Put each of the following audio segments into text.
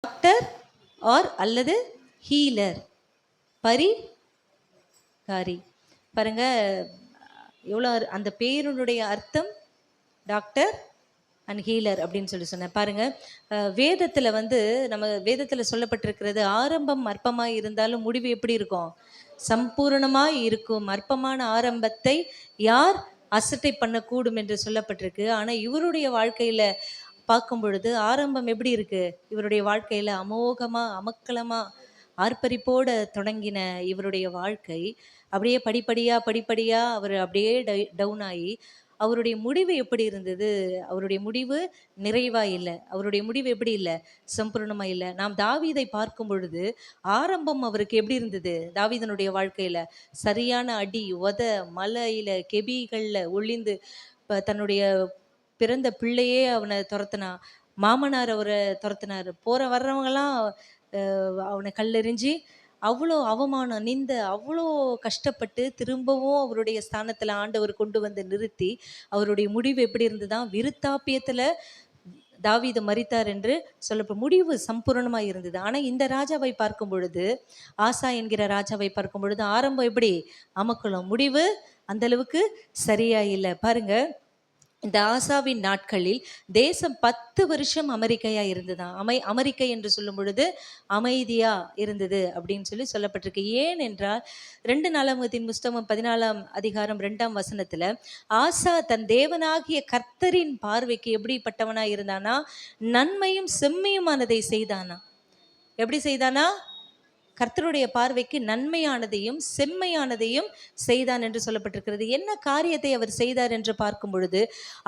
Doctor R அல்லது healer, பரிகாரி. பாருங்க எவ்வளோ அந்த பேருடைய அர்த்தம் டாக்டர் அண்ட் ஹீலர் அப்படின்னு சொன்னேன். பாருங்க வேதத்தில் நம்ம வேதத்தில் சொல்லப்பட்டிருக்கிறது, ஆரம்பம் அற்பமாய் இருந்தாலும் முடிவு எப்படி இருக்கும்? சம்பூர்ணமாய் இருக்கும். அற்பமான ஆரம்பத்தை யார் அசட்டை பண்ணக்கூடும் என்று சொல்லப்பட்டிருக்கு. ஆனால் இவருடைய வாழ்க்கையில் பார்க்கும் பொழுது ஆரம்பம் எப்படி இருக்கு? இவருடைய வாழ்க்கையில் அமோகமா அமக்கலமா ஆர்ப்பரிப்போட தொடங்கின இவருடைய வாழ்க்கை அப்படியே படிப்படியா அவர் அப்படியே டவுன் ஆகி அவருடைய முடிவு எப்படி இருந்தது? அவருடைய முடிவு நிறைவா இல்லை. அவருடைய முடிவு எப்படி இல்லை? சம்பூர்ணமா இல்லை. நாம் தாவீதை பார்க்கும் பொழுது ஆரம்பம் அவருக்கு எப்படி இருந்தது? தாவீதனுடைய வாழ்க்கையில சரியான அடி உத, மலையில கெபிகள்ல ஒளிந்து தன்னுடைய பிறந்த பிள்ளையே அவனை துரத்துனா, மாமனார் அவரை துரத்துனாரு, போற வர்றவங்கலாம் அவனை கல்லெறிஞ்சு அவ்வளோ அவமானம் நிந்த அவ்வளோ கஷ்டப்பட்டு திரும்பவும் அவருடைய ஸ்தானத்தில் ஆண்டவர் கொண்டு வந்து நிறுத்தி அவருடைய முடிவு எப்படி இருந்ததுதான்? விருத்தாப்பியத்தில் தாவீது மரித்தார் என்று சொல்லப்படும் முடிவு சம்பூர்ணமாக இருந்தது. ஆனால் இந்த ராஜாவை பார்க்கும் பொழுது, ஆசா என்கிற ராஜாவை பார்க்கும் பொழுது ஆரம்பம் எப்படி அமக்கலம், முடிவு அந்த அளவுக்கு சரியா இல்லை. பாருங்க, இந்த ஆசாவின் நாட்களில் தேசம் 10 வருஷம் அமெரிக்கையா இருந்ததுதான். அமெரிக்கை என்று சொல்லும் பொழுது அமைதியா இருந்தது அப்படின்னு சொல்லப்பட்டிருக்கு. ஏன் என்றால் 2 நாளாகமத்தின் புஸ்தகம் 14ஆம் அதிகாரம் 2ஆம் வசனத்துல, ஆசா தன் தேவனாகிய கர்த்தரின் பார்வைக்கு எப்படிப்பட்டவனா இருந்தானா? நன்மையும் செம்மையுமானதை செய்தானா. எப்படி செய்தானா? கர்த்தருடைய பார்வைக்கு நன்மையானதையும் செம்மையானதையும் செய்தான் என்று சொல்லப்பட்டிருக்கிறது. என்ன காரியத்தை அவர் செய்தார் என்று பார்க்கும் பொழுது,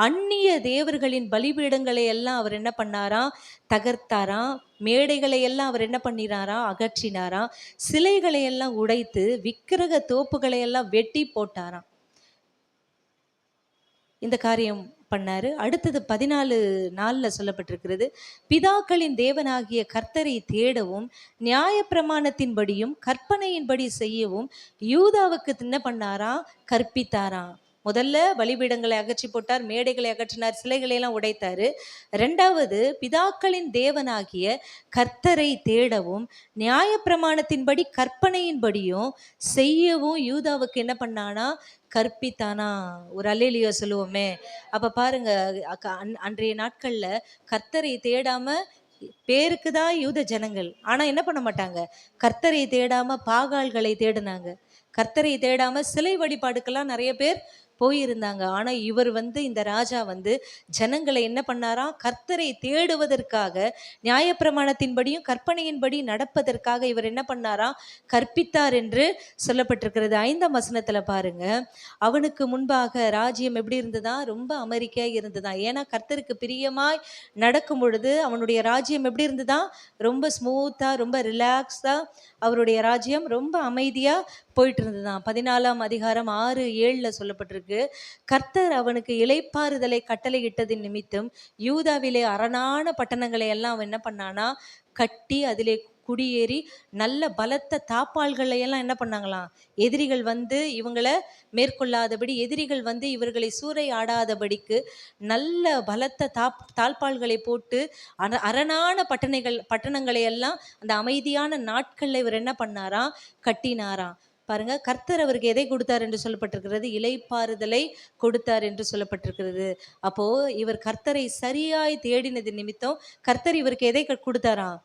அந்நிய தேவர்களின் பலிபீடங்களை எல்லாம் அவர் என்ன பண்ணாராம்? தகர்த்தாராம். மேடைகளை எல்லாம் அவர் என்ன பண்ணினாராம்? அகற்றினாராம். சிலைகளை எல்லாம் உடைத்து விக்கிரக தோப்புகளை எல்லாம் வெட்டி போட்டாராம். இந்த காரியம் பண்ணாரு. அடுத்தது 14 சொல்லப்பட்டிருக்கிறது, பிதாக்களின் தேவனாகிய கர்த்தரை தேடவும் நியாயப்பிரமாணத்தின்படியும் கற்பனையின்படி செய்யவும் யூதாவுக்கு என்ன பண்ணாராம்? கற்பித்தாராம். முதல்ல பலிபீடங்களை அகற்றி போட்டார், மேடைகளை அகற்றினார், சிலைகளை எல்லாம் உடைத்தாரு. 2வது பிதாக்களின் தேவனாகிய கர்த்தரை தேடவும் நியாயப்பிரமாணத்தின்படி கற்பனையின்படியும் செய்யவும் யூதாவுக்கு என்ன பண்ணானா? கற்பித்தானா. ஒரு அல்லேலியா சொல்லுவோமே. அப்ப பாருங்க, அன்றைய நாட்கள்ல கர்த்தரை தேடாம பேருக்கு தான் யூத ஜனங்கள், ஆனா என்ன பண்ண மாட்டாங்க? கர்த்தரை தேடாம பாகால்களை தேடினாங்க. கர்த்தரை தேடாம சிலை வழிபாடுக்கெல்லாம் நிறைய பேர் போயிருந்தாங்க. ஆனா இவர் இந்த ராஜா ஜனங்களை என்ன பண்ணாராம்? கர்த்தரை தேடுவதற்காக நியாயப்பிரமாணத்தின்படியும் கற்பனையின்படி நடப்பதற்காக இவர் என்ன பண்ணாராம்? கற்பித்தார் என்று சொல்லப்பட்டிருக்கிறது. 5ஆம் வசனத்துல பாருங்க, அவனுக்கு முன்பாக ராஜ்யம் எப்படி இருந்ததா? ரொம்ப அமெரிக்கா இருந்ததா. ஏன்னா கர்த்தருக்கு பிரியமாய் நடக்கும் பொழுது அவனுடைய ராஜ்யம் எப்படி இருந்ததா? ரொம்ப ஸ்மூத்தா, ரொம்ப ரிலாக்ஸ்டா அவருடைய ராஜ்யம் ரொம்ப அமைதியா போயிட்டு இருந்ததுதான். 14ஆம் அதிகாரம் 6-7 சொல்லப்பட்டிருக்கு, கர்த்தர் அவனுக்கு இளைப்பாறுதலை கட்டளையிட்டதின் நிமித்தம் யூதாவிலே அரணான பட்டணங்களை எல்லாம் அவன் என்ன பண்ணானா? கட்டி அதிலே குடியேறி நல்ல பலத்த தாப்பால்களை எல்லாம் என்ன பண்ணாங்களாம்? எதிரிகள் இவங்களை மேற்கொள்ளாதபடி, எதிரிகள் இவர்களை சூறை ஆடாதபடிக்கு நல்ல பலத்த தாழ்பால்களை போட்டு அரணான பட்டணங்களை எல்லாம் அந்த அமைதியான நாட்கள்ல இவர் என்ன பண்ணாராம்? கட்டினாராம். பாருங்க, கர்த்தர் அவருக்கு எதை கொடுத்தார் என்று சொல்லப்பட்டிருக்கிறது? இளைப்பாறுதலை கொடுத்தார் என்று சொல்லப்பட்டிருக்கிறது. அப்போ இவர் கர்த்தரை சரியாய் தேடினது நிமித்தம் கர்த்தர் இவருக்கு எதை கொடுத்தாராம்?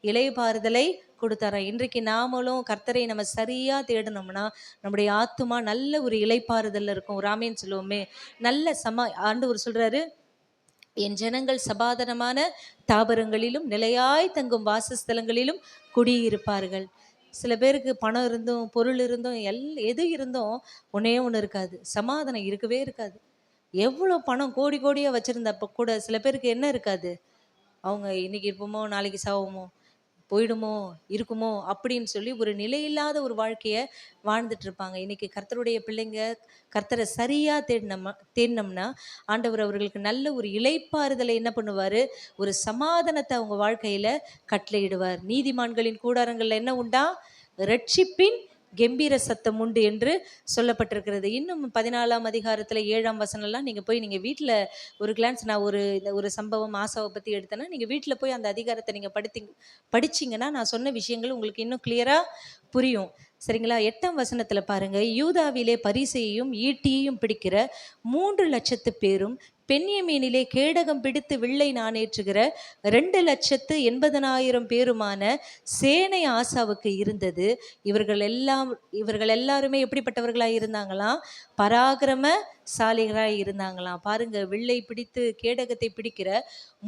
இளைப்பாறுதலை கொடுத்தாராம். இன்றைக்கு நாமளும் கர்த்தரை நம்ம சரியா தேடணும்னா நம்முடைய ஆத்துமா நல்ல ஒரு இளைப்பாறுதல் இருக்கும். ராமேன்னு சொல்லுவோமே, நல்ல ஆண்டவர் சொல்றாரு, என் ஜனங்கள் சமாதானமான தாவரங்களிலும் நிலையாய் தங்கும் வாசஸ்தலங்களிலும் குடியிருப்பார்கள். சில பேருக்கு பணம் இருந்தும் பொருள் இருந்தும் எது இருந்தும் ஒன்னே ஒன்று இருக்காது, சமாதானம் இருக்கவே இருக்காது. எவ்வளோ பணம் கோடி கோடியாக வச்சுருந்தப்ப கூட சில பேருக்கு என்ன இருக்காது? அவங்க இன்னைக்கு இருப்போமோ நாளைக்கு சாவோமோ, போயிடுமோ இருக்குமோ அப்படின்னு சொல்லி ஒரு நிலையில்லாத ஒரு வாழ்க்கையை வாழ்ந்துட்டு இருப்பாங்க. இன்னைக்கு கர்த்தருடைய பிள்ளைங்க கர்த்தரை சரியா தேடினோம்னா ஆண்டவர் அவர்களுக்கு நல்ல ஒரு இளைப்பாறுதலை என்ன பண்ணுவார்? ஒரு சமாதானத்தை அவங்க வாழ்க்கையில கட்டளையிடுவார். நீதிமான்களின் கூடாரங்கள்ல என்ன உண்டா? ரட்சிப்பின் கெம்பீர சத்தம் உண்டு என்று சொல்லப்பட்டிருக்கிறது. இன்னும் 14ஆம் அதிகாரத்தில் 7ஆம் வசனம்லாம் நீங்கள் போய் நீங்கள் வீட்டில் ஒரு கிளான்ஸ், நான் ஒரு சம்பவம் ஆசாவை பற்றி எடுத்தேன்னா நீங்கள் வீட்டில் போய் அந்த அதிகாரத்தை நீங்கள் படிச்சிங்கன்னா நான் சொன்ன விஷயங்கள் உங்களுக்கு இன்னும் கிளியராக புரியும். சரிங்களா? 8ஆம் வசனத்தில் பாருங்க, யூதாவிலே பரிசையையும் ஈட்டியையும் பிடிக்கிற 3,00,000 பேரும், பென்யமீனிலே கேடகம் பிடித்து வில்லை நாணேற்றுகிற 2,80,000 பேருமான சேனை ஆசாவுக்கு இருந்தது. இவர்கள் எல்லாருமே எப்படிப்பட்டவர்களாக இருந்தாங்களாம்? பராக்கிரமசாலிகளாய் இருந்தாங்களாம். பாருங்க, வில்லை பிடித்து கேடகத்தை பிடிக்கிற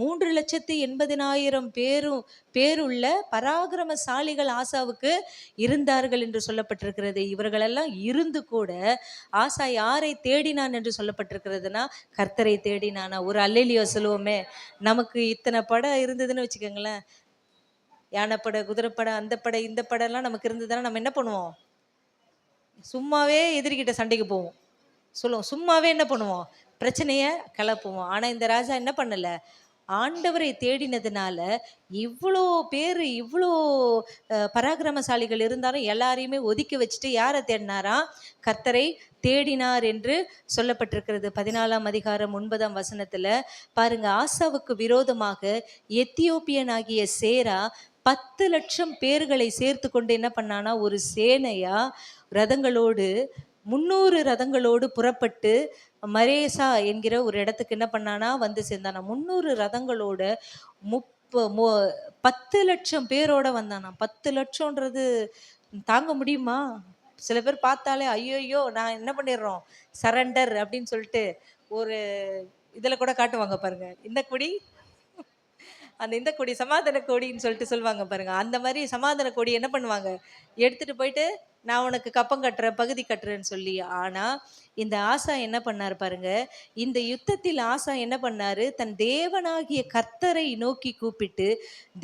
3,80,000 பேருள்ள பராக்கிரமசாலிகள் ஆசாவுக்கு இருந்தார்கள் என்று சொல்லப்பட்டிருக்கிறது. இவர்களெல்லாம் இருந்து கூட ஆசா யாரை தேடினான் என்று சொல்லப்பட்டிருக்கிறதுனா கர்த்தரை தேடினானா. ஒரு அல்லேலியா சொல்லுவோமே. நமக்கு இத்தனை படம் இருந்ததுன்னு வச்சுக்கோங்களேன், யானைப்படை, குதிரைப்படை, அந்த படை, இந்த படம்லாம் நமக்கு இருந்ததுன்னா நம்ம என்ன பண்ணுவோம்? சும்மாவே எதிரிக்கிட்ட சண்டைக்கு போவோம், சொல்லுவோம். சும்மாவே என்ன பண்ணுவோம்? பிரச்சனையை கிளப்புவோம். ஆனால் இந்த ராஜா என்ன பண்ணலை? ஆண்டவரை தேடினதுனால இவ்வளோ பேர், இவ்வளோ பராக்கிரமசாலிகள் இருந்தாலும் எல்லாரையுமே ஒதுக்கி வச்சுட்டு யாரை தேடினாரா? கர்த்தரை தேடினார் என்று சொல்லப்பட்டிருக்கிறது. 14ஆம் அதிகாரம் 9ஆம் வசனத்துல பாருங்க, ஆசாவுக்கு விரோதமாக எத்தியோப்பியனாகிய சேரா 10,00,000 பேர்களை சேர்த்து கொண்டு என்ன பண்ணானா, ஒரு சேனையா ரதங்களோடு 300 ரதங்களோடு புறப்பட்டு மரேசா என்கிற ஒரு இடத்துக்கு என்ன பண்ணானா, வந்து சேர்ந்தானா. 300 ரதங்களோட 10,00,000 பேரோட வந்தானா. 10,00,000ன்றது தாங்க முடியுமா? சில பேர் பார்த்தாலே ஐயோ நான் என்ன பண்ணிடுறோம், சரண்டர் அப்படின்னு சொல்லிட்டு ஒரு இதில் கூட காட்டுவாங்க பாருங்க, இந்த கொடி, அந்த இந்த கொடி சமாதான கொடின்னு சொல்லிட்டு சொல்லுவாங்க பாருங்க. அந்த மாதிரி சமாதான கொடி என்ன பண்ணுவாங்க, எடுத்துட்டு போயிட்டு நான் உனக்கு கப்பம் கட்டுறேன், பகுதி கட்டுறேன்னு சொல்லி. ஆனா இந்த ஆசா என்ன பண்ணார் பாருங்க, இந்த யுத்தத்தில் ஆசா என்ன பண்ணாரு, தன் தேவனாகிய கர்த்தரை நோக்கி கூப்பிட்டு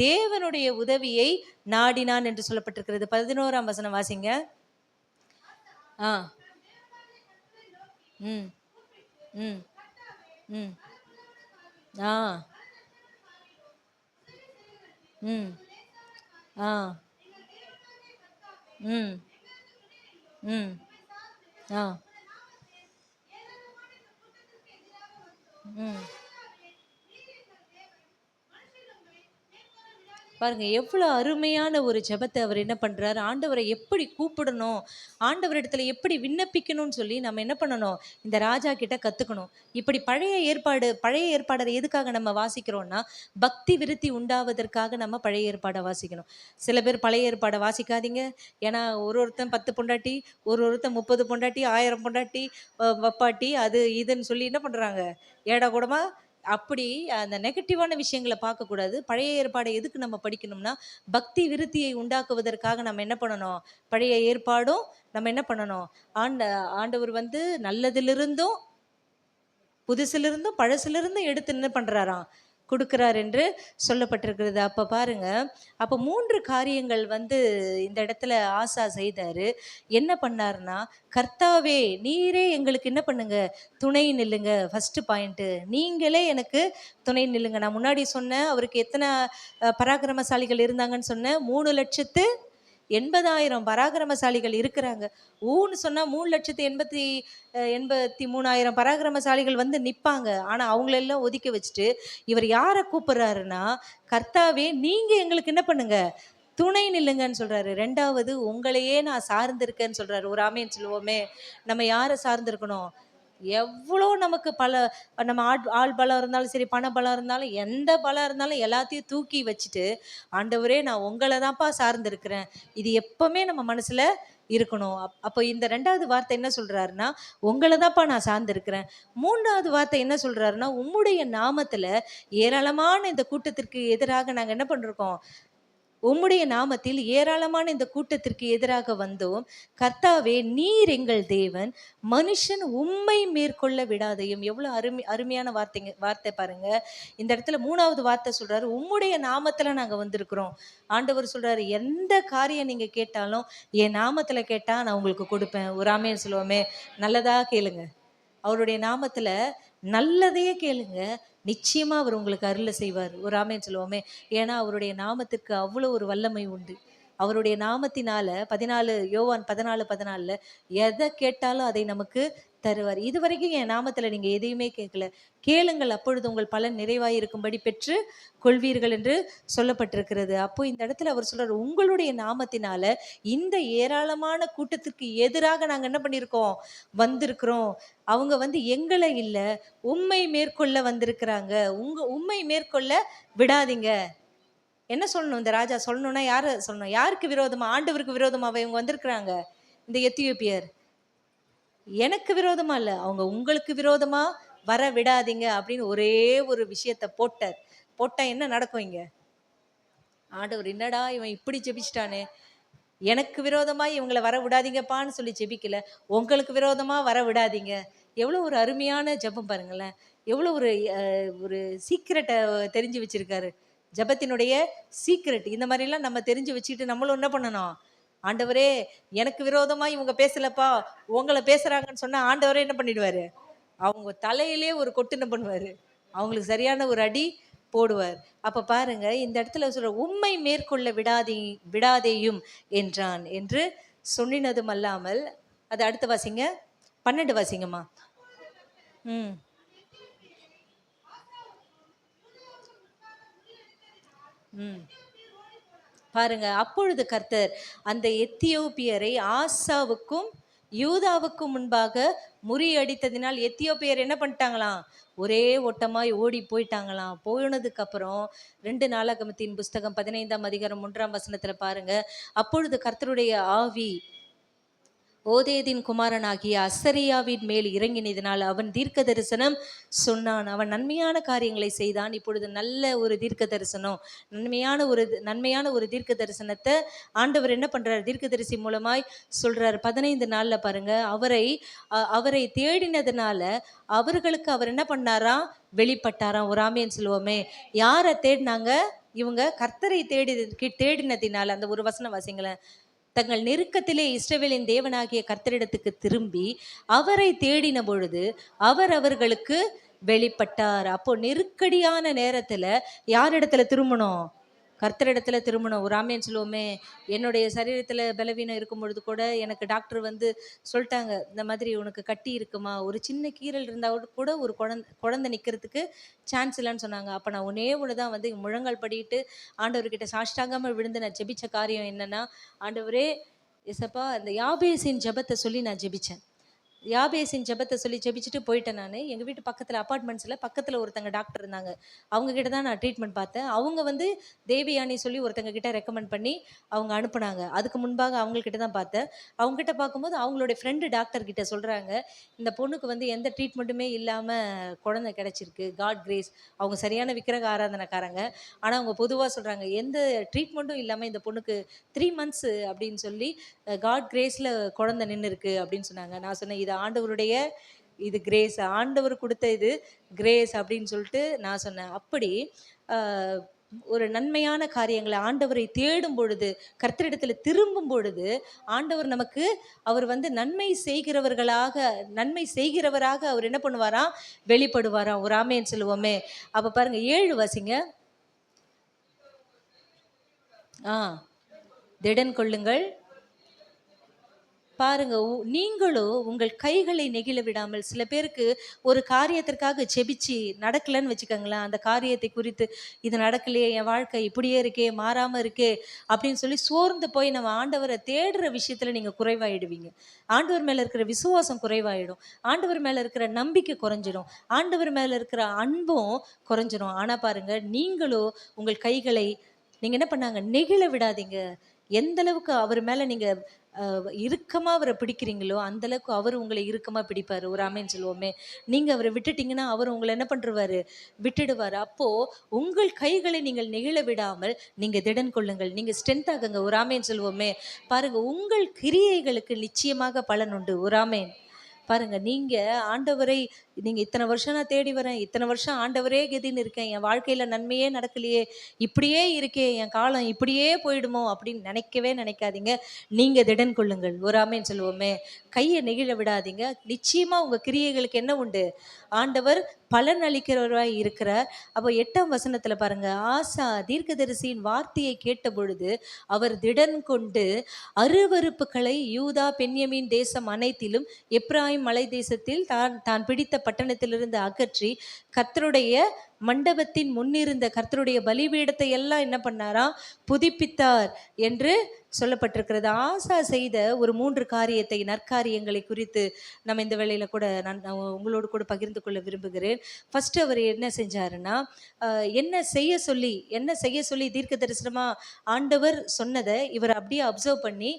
தேவனுடைய உதவியை நாடினான் என்று சொல்லப்பட்டிருக்கிறது. 11ஆம் வசனம் வாசிங்க. ஆ ம் ம் ம் ஆ ம் ஆ ம் ம் ஆ ம் பாருங்க, எவ்வளோ அருமையான ஒரு ஜெபத்தை அவர் என்ன பண்றாரு. ஆண்டவரை எப்படி கூப்பிடணும், ஆண்டவர் இடத்துல எப்படி விண்ணப்பிக்கணும்னு சொல்லி நம்ம என்ன பண்ணணும், இந்த ராஜா கிட்ட கத்துக்கணும். இப்படி பழைய ஏற்பாடை எதுக்காக நம்ம வாசிக்கிறோம்னா, பக்தி விருத்தி உண்டாவதற்காக நம்ம பழைய ஏற்பாடை வாசிக்கணும். சில பேர் பழைய ஏற்பாடை வாசிக்காதீங்க, ஏன்னா ஒருத்தன் 10 பொண்டாட்டி, ஒருத்தன் 30 பொண்டாட்டி, 1000 பொண்டாட்டி, வப்பாட்டி, அது இதுன்னு சொல்லி என்ன பண்றாங்க, ஏடா கூடமா. அப்படி அந்த நெகட்டிவான விஷயங்களை பார்க்கக்கூடாது. பழைய ஏற்பாடை எதுக்கு நம்ம படிக்கணும்னா, பக்தி விருத்தியை உண்டாக்குவதற்காக நம்ம என்ன பண்ணணும், பழைய ஏற்பாடும் நம்ம என்ன பண்ணணும், ஆண்டவர் வந்து நல்லதிலிருந்தும் புதுசிலிருந்தும் பழசிலிருந்தும் எடுத்து என்ன பண்ணுறாராம், கொடுக்கிறார் என்று சொல்லப்பட்டிருக்கிறது. அப்போ பாருங்க, அப்போ 3 காரியங்கள் வந்து இந்த இடத்துல ஆசா செய்தாரு. என்ன பண்ணாருன்னா, கர்த்தாவே நீரே எங்களுக்கு என்ன பண்ணுங்க, துணை நில்லுங்க. ஃபர்ஸ்ட் பாயிண்ட்டு, நீங்களே எனக்கு துணை நில்லுங்க. நான் முன்னாடி சொன்னேன், அவருக்கு எத்தனை பராக்கிரமசாலிகள் இருந்தாங்கன்னு சொன்னேன், 3,80,000 பராக்கிரமசாலிகள் இருக்கிறாங்க. ஊன்னு சொன்னா 3,83,000 பராக்கிரமசாலிகள் வந்து நிற்பாங்க. ஆனா அவங்களெல்லாம் ஒதுக்கி வச்சுட்டு இவர் யாரை கூப்பிடுறாருன்னா, கர்த்தாவே நீங்க எங்களுக்கு என்ன பண்ணுங்க, துணை நில்லுங்கன்னு சொல்றாரு. 2வது, உங்களையே நான் சார்ந்திருக்கேன்னு சொல்றாரு. ஒரு ஆமேன்னு சொல்லுவோமே. நம்ம யாரை சார்ந்திருக்கணும், எவ்வளோ நமக்கு நம்ம ஆள் பலம் இருந்தாலும் சரி, பண பலம் இருந்தாலும், எந்த பலம் இருந்தாலும் எல்லாத்தையும் தூக்கி வச்சுட்டு, ஆண்டவரே நான் உங்களை தான்ப்பா சார்ந்திருக்கிறேன், இது எப்பவுமே நம்ம மனசுல இருக்கணும். அப்போ இந்த 2வது வார்த்தை என்ன சொல்றாருன்னா, உங்களை தான்ப்பா நான் சார்ந்திருக்கிறேன். 3வது வார்த்தை என்ன சொல்றாருன்னா, உம்முடைய நாமத்துல ஏராளமான இந்த கூட்டத்திற்கு எதிராக நாங்க என்ன பண்றோம், உம்முடைய நாமத்தில் ஏராளமான இந்த கூட்டத்திற்கு எதிராக வந்தோம். கர்த்தாவே நீர் எங்கள் தேவன், மனுஷன் உம்மை மேற்கொள்ள விடாதையும். எவ்வளவு அருமையான வார்த்தை பாருங்க. இந்த இடத்துல 3வது வார்த்தை சொல்றாரு, உம்முடைய நாமத்துல நாங்க வந்திருக்கிறோம். ஆண்டவர் சொல்றாரு, எந்த காரியம் நீங்க கேட்டாலும் என் நாமத்துல கேட்டா நான் உங்களுக்கு கொடுப்பேன். ஒரு ஆமேன்னு சொல்லுவோமே. நல்லதா கேளுங்க, அவருடைய நாமத்துல நல்லதையே கேளுங்க, நிச்சயமா அவர் உங்களுக்கு அருளை செய்வார். ஒரு ஆமேன்னு சொல்லுவோமே. ஏன்னா அவருடைய நாமத்திற்கு அவ்வளோ ஒரு வல்லமை உண்டு. அவருடைய நாமத்தினால 14 யோவான் 14:14 எதை கேட்டாலும் அதை நமக்கு தருவார். இதுவரைக்கும் என் நாமத்துல நீங்க எதையுமே கேட்கல, கேளுங்கள் அப்பொழுது உங்கள் பலன் நிறைவாய் இருக்கும்படி பெற்று கொள்வீர்கள் என்று சொல்லப்பட்டிருக்கிறது. அப்போ இந்த இடத்துல அவர் சொல்றாரு, உங்களுடைய நாமத்தினால இந்த ஏராளமான கூட்டத்திற்கு எதிராக நாங்க என்ன பண்ணியிருக்கோம், வந்திருக்கிறோம். அவங்க வந்து எங்களை இல்ல, உம்மை மேற்கொள்ள வந்திருக்கிறாங்க. உம்மை மேற்கொள்ள விடாதீங்க. என்ன சொல்லணும் இந்த ராஜா சொல்லணும்னா, யாரு சொல்லணும்? யாருக்கு விரோதமா? ஆண்டவருக்கு விரோதமாவே இவங்க வந்திருக்கிறாங்க இந்த எத்தியோப்பியர். எனக்கு விரோதமா இல்ல, அவங்க உங்களுக்கு விரோதமா வர விடாதீங்க அப்படின்னு ஒரே ஒரு விஷயத்த போட்டா என்ன நடக்கும் இங்க? ஆண்டவர் என்னடா இவன் இப்படி ஜெபிச்சிட்டானே, எனக்கு விரோதமா இவங்களை வர விடாதீங்கப்பான்னு சொல்லி ஜெபிக்கல, உங்களுக்கு விரோதமா வர விடாதீங்க. எவ்வளோ ஒரு அருமையான ஜெபம் பாருங்களேன். எவ்வளோ ஒரு சீக்கிரட்டை தெரிஞ்சு வச்சிருக்காரு. ஜெபத்தினுடைய சீக்ரெட் இந்த மாதிரிலாம் நம்ம தெரிஞ்சு வச்சுக்கிட்டு நம்மளும் என்ன பண்ணணும்? ஆண்டவரே எனக்கு விரோதமா இவங்க பேசலப்பா, உங்களை பேசுறாங்கன்னு சொன்னா ஆண்டவரே என்ன பண்ணிடுவாரு? அவங்க தலையிலே ஒரு கொட்டு என்ன பண்ணுவாரு? அவங்களுக்கு சரியான ஒரு அடி போடுவார். அப்ப பாருங்க இந்த இடத்துல சொல்ற, உம்மை மேற்கொள்ள விடாதேயும் என்றான் என்று சொன்னினதும் அல்லாமல், அது அடுத்த வாசிங்க, 12 வாசிங்கம்மா. ம் ம் பாருங்க, அப்பொழுது கர்த்தர் அந்த எத்தியோப்பியரை ஆசாவுக்கும் யூதாவுக்கும் முன்பாக முறியடித்ததினால் எத்தியோப்பியர் என்ன பண்ணிட்டாங்களாம்? ஒரே ஓட்டமாய் ஓடி போயிட்டாங்களாம். போனதுக்கு அப்புறம் 2 நாளாகமத்தின் புஸ்தகம் 15ஆம் அதிகாரம் 1ஆம் வசனத்துல பாருங்க, அப்பொழுது கர்த்தருடைய ஆவி ஓதேதின் குமாரனாகிய அசரியாவின் மேல் இறங்கினதினால் அவன் தீர்க்க தரிசனம் சொன்னான். அவன் நன்மையான காரியங்களை செய்தான். இப்பொழுது நல்ல ஒரு தீர்க்க தரிசனம், நன்மையான ஒரு தீர்க்க தரிசனத்தை ஆண்டவர் என்ன பண்றாரு? தீர்க்க தரிசி மூலமாய் சொல்றாரு. 15 நாள்ல பாருங்க, அவரை தேடினதுனால அவர்களுக்கு அவர் என்ன பண்ணாராம்? வெளிப்பட்டாராம். ஒரு ஆமேன்னு சொல்லுவோமே. யாரை தேடினாங்க? இவங்க கர்த்தரை தேடினதினால. அந்த ஒரு வசனம் வாசிங்களேன். தங்கள் நெருக்கத்திலே இஸ்ரவேலின் தேவனாகிய கர்த்தரிடத்துக்கு திரும்பி அவரை தேடின பொழுது அவர் அவர்களுக்கு வெளிப்பட்டார். அப்போ நெருக்கடியான நேரத்துல யாரிடத்துல திரும்பணும்? கர்த்தரிடத்துல திரும்பணும். ஒரு ஆமேன்னு சொல்லுவோமே. என்னுடைய சரீரத்துல பலவீனம் இருக்கும் பொழுது கூட எனக்கு டாக்டர் வந்து சொல்லிட்டாங்க, இந்த மாதிரி உனக்கு கட்டி இருக்குமா, ஒரு சின்ன கீரல் இருந்தா கூட ஒரு குழந்தை நிக்கிறதுக்கு சான்ஸ் இல்லைன்னு சொன்னாங்க. அப்ப நான் ஒண்ணுதான் வந்து முழங்கால் படிட்டு ஆண்டவர்கிட்ட சாஷ்டாங்காம விழுந்து நான் ஜெபிச்ச காரியம் என்னன்னா, ஆண்டவரே இசப்பா, இந்த யாபேசின் ஜெபத்தை சொல்லி நான் ஜெபிச்சேன். யாபேசின் ஜெபத்தை சொல்லி ஜெபிச்சுட்டு போயிட்டேன். நான் எங்கள் வீட்டு பக்கத்தில் அப்பார்ட்மெண்ட்ஸில் பக்கத்தில் ஒருத்தங்க டாக்டர் இருந்தாங்க. அவங்க கிட்ட தான் நான் ட்ரீட்மெண்ட் பார்த்தேன். அவங்க வந்து தேவியானி சொல்லி ஒருத்தங்க கிட்ட ரெக்கமெண்ட் பண்ணி அவங்க அனுப்புனாங்க. அதுக்கு முன்பாக அவங்கக்கிட்ட தான் பார்த்தேன். அவங்ககிட்ட பார்க்கும்போது அவங்களுடைய ஃப்ரெண்டு டாக்டர் கிட்ட சொல்கிறாங்க, இந்த பொண்ணுக்கு வந்து எந்த ட்ரீட்மெண்ட்டுமே இல்லாமல் குழந்தை கிடச்சிருக்கு, காட் கிரேஸ். அவங்க சரியான விக்கிரக ஆராதனைக்காரங்க. ஆனால் அவங்க பொதுவாக சொல்கிறாங்க, எந்த ட்ரீட்மெண்ட்டும் இல்லாமல் இந்த பொண்ணுக்கு 3 மந்த்ஸ் அப்படின்னு சொல்லி காட் கிரேஸில் குழந்தை நின்று இருக்கு அப்படின்னு சொன்னாங்க. நான் சொன்னேன், இது கிரேஸ், ஆண்டவர் கொடுத்த இது கிரேஸ் அப்படின்னு சொல்லிட்டு நான் சொன்னேன். அப்படி ஒரு நன்மையான காரியங்களை ஆண்டவரை தேடும் பொழுது, கர்த்தரிடத்துல திரும்பும் பொழுது, ஆண்டவர் நமக்கு அவர் வந்து நன்மை செய்கிறவராக அவர் என்ன பண்ணுவாராம்? வெளிப்படுவாராம். ஒரு ஆமேன்னு சொல்லுவோமே. அப்ப பாருங்க 7 வாசிங்க. திடன் கொள்ளுங்கள். பாருங்க, நீங்களோ உங்கள் கைகளை நெகிழ விடாமல், சில பேருக்கு ஒரு காரியத்திற்காக செபிச்சு நடக்கலன்னு வச்சுக்கோங்களேன், அந்த காரியத்தை குறித்து இது நடக்கலையே, என் வாழ்க்கை இப்படியே இருக்கே, மாறாம இருக்கே அப்படின்னு சொல்லி சோர்ந்து போய் நம்ம ஆண்டவரை தேடுற விஷயத்துல நீங்க குறைவாயிடுவீங்க. ஆண்டவர் மேல இருக்கிற விசுவாசம் குறைவாயிடும், ஆண்டவர் மேல இருக்கிற நம்பிக்கை குறைஞ்சிடும், ஆண்டவர் மேல இருக்கிற அன்பும் குறைஞ்சிடும். ஆனா பாருங்க, நீங்களோ உங்கள் கைகளை நீங்க என்ன பண்ணாங்க? நெகிழ விடாதீங்க. எந்த அளவுக்கு அவர் மேல நீங்க இறுக்கமா அவரை பிடிக்கிறீங்களோ அந்த அளவுக்கு அவர் உங்களை இறுக்கமா பிடிப்பாரு. ஒரு ஆமேன்னு சொல்லுவோமே. நீங்க அவரை விட்டுட்டீங்கன்னா அவர் உங்களை என்ன பண்றாரு? விட்டுடுவாரு. அப்போ உங்கள் கைகளை நீங்கள் நெகிழ விடாமல் நீங்க திடன் கொள்ளுங்கள், நீங்க ஸ்ட்ரென்த் ஆகுங்க. ஒரு ஆமேன்னு சொல்லுவோமே. பாருங்க, உங்கள் கிரியைகளுக்கு நிச்சயமாக பலன் உண்டு. ஒரு ஆமேன். பாருங்க, நீங்க ஆண்டவரை நீங்க இத்தனை வருஷம் நான் தேடி வரேன், இத்தனை வருஷம் ஆண்டவரே கதின்னு இருக்கேன், என் வாழ்க்கையில நன்மையே நடக்கலையே, இப்படியே இருக்கே, என் காலம் இப்படியே போயிடுமோ அப்படின்னு நினைக்கவே நினைக்காதீங்க. நீங்க திடன் கொள்ளுங்கள். ஒரு ஆமென் சொல்லுவோமே. கையை நெகிழ விடாதீங்க. நிச்சயமா உங்க கிரியைகளுக்கு என்ன உண்டு? ஆண்டவர் பலன் அளிக்கிறவராய் இருக்கிறார். அப்போ 8ஆம் வசனத்துல பாருங்க, ஆசா தீர்க்கதரிசியின் வார்த்தையை கேட்ட பொழுது அவர் திடன் கொண்டு அருவருப்புகளை யூதா பென்யமீன் தேசம் அனைத்திலும் எப்ராயிம் மலை தேசத்தில் தான் தான் பிடித்த பட்டணத்திலிருந்து அகற்றி கர்த்தருடைய மண்டபத்தின் முன்னிருந்த கர்த்தருடைய பலிபீடத்தை எல்லாம் என்ன பண்ணாராம்? புதுப்பித்தார் என்று சொல்லப்பட்டிருக்கிறது. ஆசா செய்த ஒரு 3 காரியத்தை, நற்காரியங்களை குறித்து நம்ம இந்த வேளையில கூட நான் உங்களோடு கூட பகிர்ந்து கொள்ள விரும்புகிறேன். ஃபர்ஸ்ட் அவர் என்ன செஞ்சாருன்னா, என்ன செய்ய சொல்லி தீர்க்க தரிசனமா ஆண்டவர் சொன்னதை இவர் அப்படியே அப்சர்வ் பண்ணி,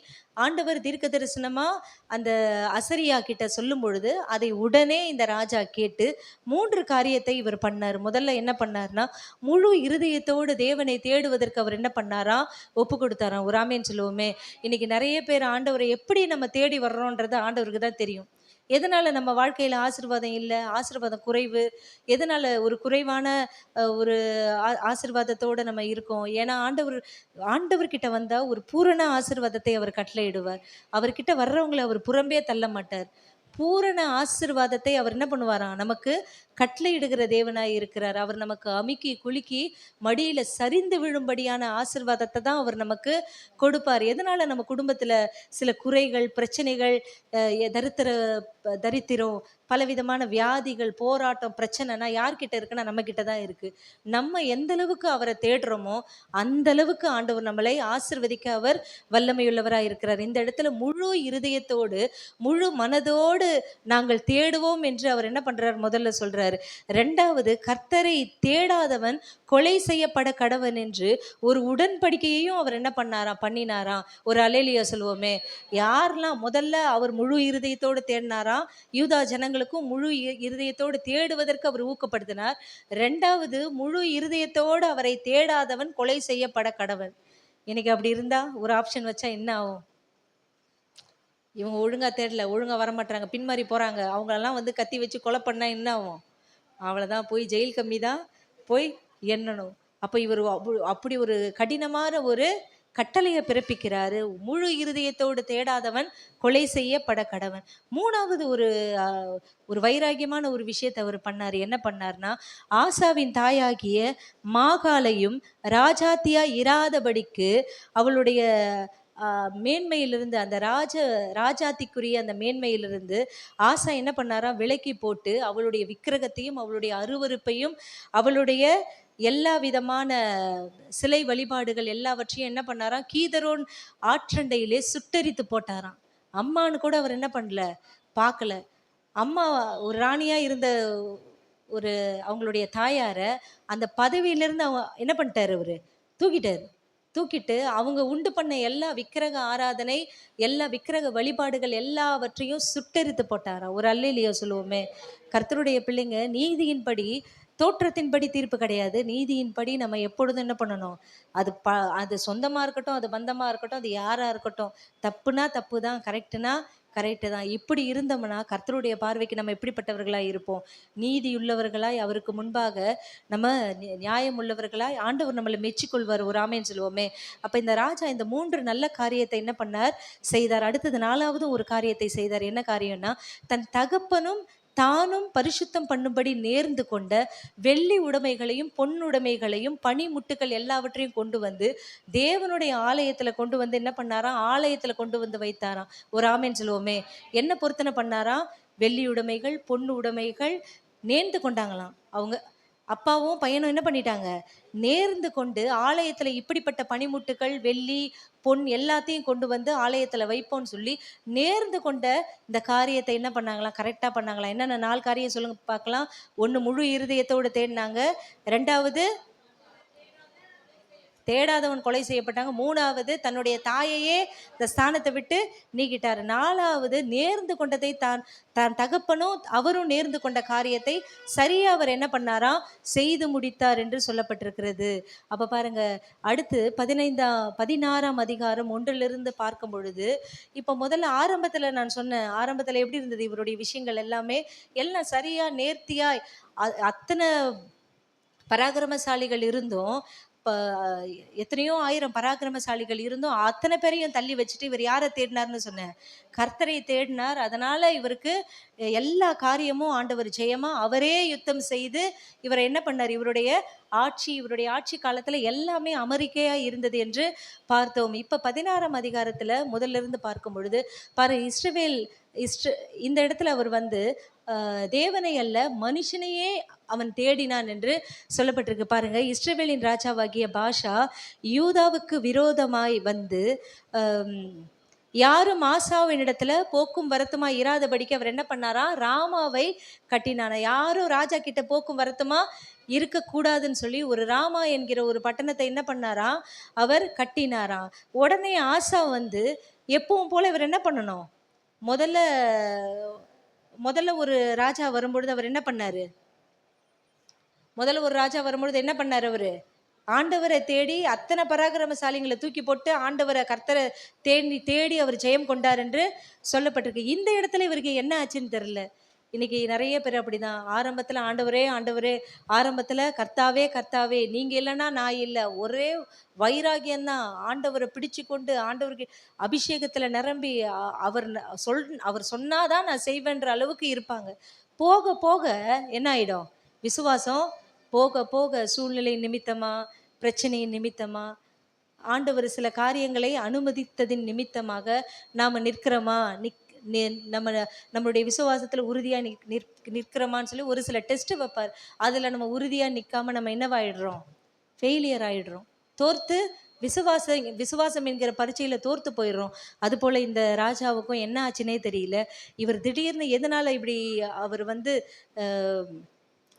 ஆண்டவர் தீர்க்க தரிசனமா அந்த அசரியா கிட்ட சொல்லும் பொழுது அதை உடனே இந்த ராஜா கேட்டு 3 காரியத்தை இவர் பண்ணார். முதல்ல என்ன பண்ணார்னா, முழு இருதயத்தோடு தேவனை தேடுவதற்கு அவர் என்ன பண்ணாராம்? ஒப்பு கொடுத்தாராம். ஒரு ஆமேன்னு சொல்லுவோமே. இன்னைக்கு நிறைய பேர் ஆண்டவரை எப்படி நம்ம தேடி வர்றோன்றது ஆண்டவருக்கு தான் தெரியும். எதனால நம்ம வாழ்க்கையில ஆசீர்வாதம் இல்லை, ஆசீர்வாதம் குறைவு, எதனால ஒரு குறைவான ஒரு ஆசீர்வாதத்தோட நம்ம இருக்கோம்? ஏன்னா ஆண்டவர்கிட்ட வந்தா ஒரு பூரண ஆசீர்வாதத்தை அவர் கட்டளையிடுவார். அவர்கிட்ட வர்றவங்களை அவர் புறம்பே தள்ள மாட்டார். பூரண ஆசீர்வாதத்தை அவர் என்ன பண்ணுவாராம்? நமக்கு கட்டளையிடுகிற தேவனாய் இருக்கிறார். அவர் நமக்கு அமுக்கி குலுக்கி மடியில சரிந்து விழும்படியான ஆசீர்வாதத்தை தான் அவர் நமக்கு கொடுப்பார். எதனால நம்ம குடும்பத்துல சில குறைகள், பிரச்சனைகள், தரித்திரம், பலவிதமான வியாதிகள், போராட்டம், பிரச்சனைனா யார்கிட்ட இருக்குன்னா நம்ம கிட்ட தான் இருக்கு. நம்ம எந்த அளவுக்கு அவரை தேடுறோமோ அந்த அளவுக்கு ஆண்டவர் நம்மளை ஆசீர்வதிக்க அவர் வல்லமையுள்ளவராய் இருக்கிறார். இந்த இடத்துல முழு இருதயத்தோடு முழு மனதோடு நாங்கள் தேடுவோம் என்று அவர் என்ன பண்றார்? முதல்ல சொல்றாரு. ரெண்டாவது, கர்த்தரை தேடாதவன் கொலை செய்யப்பட கடவன் என்று ஒரு உடன்படிக்கையையும் அவர் என்ன பண்ணினாராம். ஒரு அல்லேலூயா சொல்லுவோமே. யாரெல்லாம் முதல்ல அவர் முழு இருதயத்தோடு தேடினாராம், யூதா ஜனங்களுக்கும் முழு இருதயத்தோடு தேடுவதற்கு அவர் ஊக்கப்படுத்தினார். ரெண்டாவது, முழு இருதயத்தோடு அவரை தேடாதவன் கொலை செய்யப்பட கடவன். இன்னைக்கு அப்படி இருந்தா ஒரு ஆப்ஷன் வச்சா என்ன ஆகும்? இவங்க ஒழுங்கா தேடல, ஒழுங்கா வரமாட்டாங்க, பின்மாறி போறாங்க, அவங்களெல்லாம் வந்து கத்தி வச்சு கொலை பண்ணா என்ன ஆகும்? அவ்வளவுதான், போய் ஜெயில் கம்மி தான் போய் எண்ணணும். அப்ப இவர் அப்படி ஒரு கடினமான ஒரு கட்டளையை பிறப்பிக்கிறாரு. முழு இருதயத்தோடு தேடாதவன் கொலை செய்யப்பட கடவன். மூணாவது ஒரு வைராகியமான ஒரு விஷயத்தை அவர் பண்ணாரு. என்ன பண்ணார்னா, ஆசாவின் தாயாகிய மாகாளையும் ராஜாத்தியா இராதபடிக்கு அவளுடைய மேன்மையிலிருந்து, அந்த ராஜாத்திக்குரிய அந்த மேன்மையிலிருந்து ஆசா என்ன பண்ணாரா? விலக்கி போட்டு அவளுடைய விக்கிரகத்தையும் அவளுடைய அருவருப்பையும் அவளுடைய எல்லா விதமான சிலை வழிபாடுகள் எல்லாவற்றையும் என்ன பண்ணாராம்? கீதரோன் ஆற்றண்டையிலே சுட்டரித்து போட்டாராம். அம்மானு கூட அவர் என்ன பண்ணல, பார்க்கல. அம்மா ஒரு ராணியா இருந்த ஒரு அவங்களுடைய தாயார அந்த பதவியிலிருந்து அவங்க என்ன பண்ணிட்டாரு? அவரு தூக்கிட்டு அவங்க உண்டு பண்ண எல்லா விக்கிரக ஆராதனை, எல்லா விக்கிரக வழிபாடுகள் எல்லாவற்றையும் சுட்டெரித்து போட்டாராம். ஒரு அல்லேலூயா சொல்லுவோமே. கர்த்தருடைய பிள்ளைங்க, நீதியின்படி, தோற்றத்தின்படி தீர்ப்பு கிடையாது. நீதியின்படி நம்ம எப்பொழுதும் என்ன பண்ணணும்? அது சொந்தமா இருக்கட்டும், அது பந்தமா இருக்கட்டும், அது யாரா இருக்கட்டும், தப்புனா தப்பு தான், கரெக்டுனா கரெக்டு தான். இப்படி இருந்தோம்னா கர்த்தருடைய பார்வைக்கு நம்ம எப்படிப்பட்டவர்களாய் இருப்போம்? நீதியுள்ளவர்களாய் அவருக்கு முன்பாக நம்ம நியாயம் உள்ளவர்களாய் ஆண்டவர் நம்மளை மெச்சிக்கொள்வார். ஒரு ஆமேன்னு சொல்லுவோமே. அப்ப இந்த ராஜா இந்த 3 நல்ல காரியத்தை என்ன பண்ணார்? செய்தார். அடுத்தது 4வது ஒரு காரியத்தை செய்தார். என்ன காரியம்னா, தன் தகப்பனும் தானும் பரிசுத்தம் பண்ணும்படி நேர்ந்து கொண்ட வெள்ளி உடைமைகளையும் பொன்னுடைமைகளையும் பனிமுட்டுகள் எல்லாவற்றையும் கொண்டு வந்து தேவனுடைய ஆலயத்துல கொண்டு வந்து என்ன பண்ணாராம்? ஆலயத்துல கொண்டு வந்து வைத்தாராம். ஒரு ஆமேன்னு சொல்லுவோமே. என்ன பொருத்தனை பண்ணாராம்? வெள்ளி உடைமைகள், பொண்ணு உடைமைகள் நேர்ந்து கொண்டாங்களாம். அவங்க அப்பாவும் பையனும் என்ன பண்ணிட்டாங்க? நேர்ந்து கொண்டு ஆலயத்துல இப்படிப்பட்ட பனிமுட்டுகள், வெள்ளி, பொன் எல்லாத்தையும் கொண்டு வந்து ஆலயத்துல வைப்போம்னு சொல்லி நேர்ந்து கொண்ட இந்த காரியத்தை என்ன பண்ணாங்களாம்? கரெக்டா பண்ணாங்களாம். என்னென்ன 4 காரியம் சொல்லுங்க பார்க்கலாம். 1, முழு இருதயத்தோடு தேடினாங்க. 2வது, தேடாதவன் கொலை செய்யப்பட்டாங்க. 3வது தன்னுடைய தாயையே இந்த ஸ்தானத்தை விட்டு நீக்கிட்டார். 4வது நேர்ந்து கொண்டதை தான் தான் தகப்பனும் அவரும் நேர்ந்து கொண்ட காரியத்தை சரியா அவர் என்ன பண்ணாராம், செய்து முடித்தார் என்று சொல்லப்பட்டிருக்கிறது. அப்ப பாருங்க, அடுத்து 16ஆம் அதிகாரம் 1 பார்க்கும் பொழுது, இப்ப முதல்ல ஆரம்பத்துல நான் சொன்னேன், ஆரம்பத்துல எப்படி இருந்தது இவருடைய விஷயங்கள் எல்லாமே, எல்லாம் சரியா நேர்த்தியாய் அத்தனை பராக்கிரமசாலிகள் இருந்தும், எத்தனையோ ஆயிரம் பராக்கிரமசாலிகள் இருந்தும் அத்தனை பேரையும் தள்ளி வச்சுட்டு இவர் யாரை தேடினார்னு சொன்னேன், கர்த்தரை தேடினார். அதனால இவருக்கு எல்லா காரியமும் ஆண்டவர் ஜெயமா அவரே யுத்தம் செய்து இவரை என்ன பண்ணார், இவருடைய ஆட்சி காலத்துல எல்லாமே அமெரிக்கையா இருந்தது என்று பார்த்தோம். இப்ப 16ஆம் அதிகாரத்துல முதல்ல இருந்து பார்க்கும் பொழுது பாரு, இந்த இடத்துல அவர் வந்து தேவனை அல்ல மனுஷனையே அவன் தேடினான் என்று சொல்லப்பட்டிருக்கு. பாருங்க, இஸ்ரவேலின் ராஜாவாகிய பாஷா யூதாவுக்கு விரோதமாய் வந்து யாரும் ஆசாவின் இடத்துல போக்கும் வரத்துமா இராதபடிக்கு அவர் என்ன பண்ணாரா, ராமாவை கட்டினானா. யாரும் ராஜா கிட்ட போக்கும் வரத்துமா இருக்கக்கூடாதுன்னு சொல்லி ஒரு ராமா என்கிற ஒரு பட்டணத்தை என்ன பண்ணாரா, அவர் கட்டினாரா. உடனே ஆசா வந்து எப்பவும் போல இவர் என்ன பண்ணணும், முதல்ல ஒரு ராஜா வரும்பொழுது அவர் என்ன பண்ணாரு, என்ன பண்ணாரு, அவரு ஆண்டவரை தேடி அத்தனை பராக்கிரமசாலிகளை தூக்கி போட்டு ஆண்டவரை கர்த்தரை தேடி அவர் ஜெயம் கொண்டார் என்று சொல்லப்பட்டிருக்கு. இந்த இடத்துல இவருக்கு என்ன ஆச்சுன்னு தெரியல. இன்னைக்கு நிறைய பேர் அப்படிதான், ஆரம்பத்துல ஆண்டவரே ஆரம்பத்துல கர்த்தாவே நீங்க இல்லைன்னா நான் இல்லை, ஒரே வைராகியம்தான், ஆண்டவரை பிடிச்சு கொண்டு ஆண்டவருக்கு அபிஷேகத்துல நிரம்பி அவர் சொன்னாதான் நான் செய்வேன்ற அளவுக்கு இருப்பாங்க. போக போக என்ன ஆயிடும், விசுவாசம் போக போக சூழ்நிலை நிமித்தமா, பிரச்சனையின் நிமித்தமா, ஆண்டவர் சில காரியங்களை அனுமதித்ததின் நிமித்தமாக நாம நிற்கிறோமா, நம்மளுடைய விசுவாசத்துல உறுதியா நிற்கிறோமான்னு சொல்லி ஒரு சில டெஸ்ட் வைப்பார். அதுல நம்ம உறுதியா நிற்காம நம்ம என்னவாயிடுறோம், ஃபெயிலியர் ஆயிடுறோம், தோர்த்து விசுவாசம் என்கிற பரீட்சையில தோர்த்து போயிடுறோம். அது போல இந்த ராஜாவுக்கும் என்ன ஆச்சுன்னே தெரியல. இவர் திடீர்னு எதனால இப்படி அவர் வந்து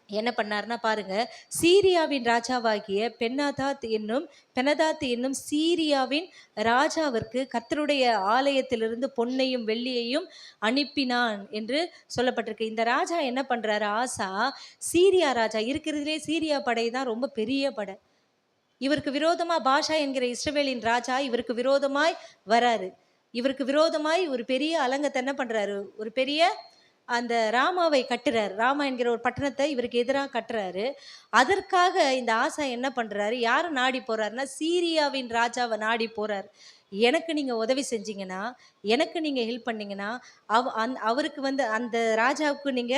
என்ன பண்ணார்னா பாருங்க, சீரியாவின் ராஜாவாகிய பெனதாத் என்னும் சீரியாவின் ராஜாவிற்கு கர்த்தருடைய ஆலயத்திலிருந்து பொன்னையும் வெள்ளியையும் அனுப்பினான் என்று சொல்லப்பட்டிருக்கு. இந்த ராஜா என்ன பண்றாரு, ஆசா சீரியா ராஜா, இருக்கிறதுலே சீரியா படை தான் ரொம்ப பெரிய படை. இவருக்கு விரோதமா பாஷா என்கிற இஸ்ரவேலின் ராஜா இவருக்கு விரோதமாய் வராரு. இவருக்கு விரோதமாய் ஒரு பெரிய அலங்கத்தை என்ன பண்றாரு, ஒரு பெரிய அந்த ராமாவை கட்டுறாரு. ராமா என்கிற ஒரு பட்டணத்தை இவருக்கு எதிராக கட்டுறாரு. அதற்காக இந்த ஆசா என்ன பண்றாரு, யாரை நாடி போறாருன்னா சீரியாவின் ராஜாவை நாடி போறார். எனக்கு நீங்க உதவி செஞ்சீங்கன்னா, எனக்கு நீங்க ஹெல்ப் பண்ணீங்கன்னா, அவருக்கு வந்து அந்த ராஜாவுக்கு நீங்க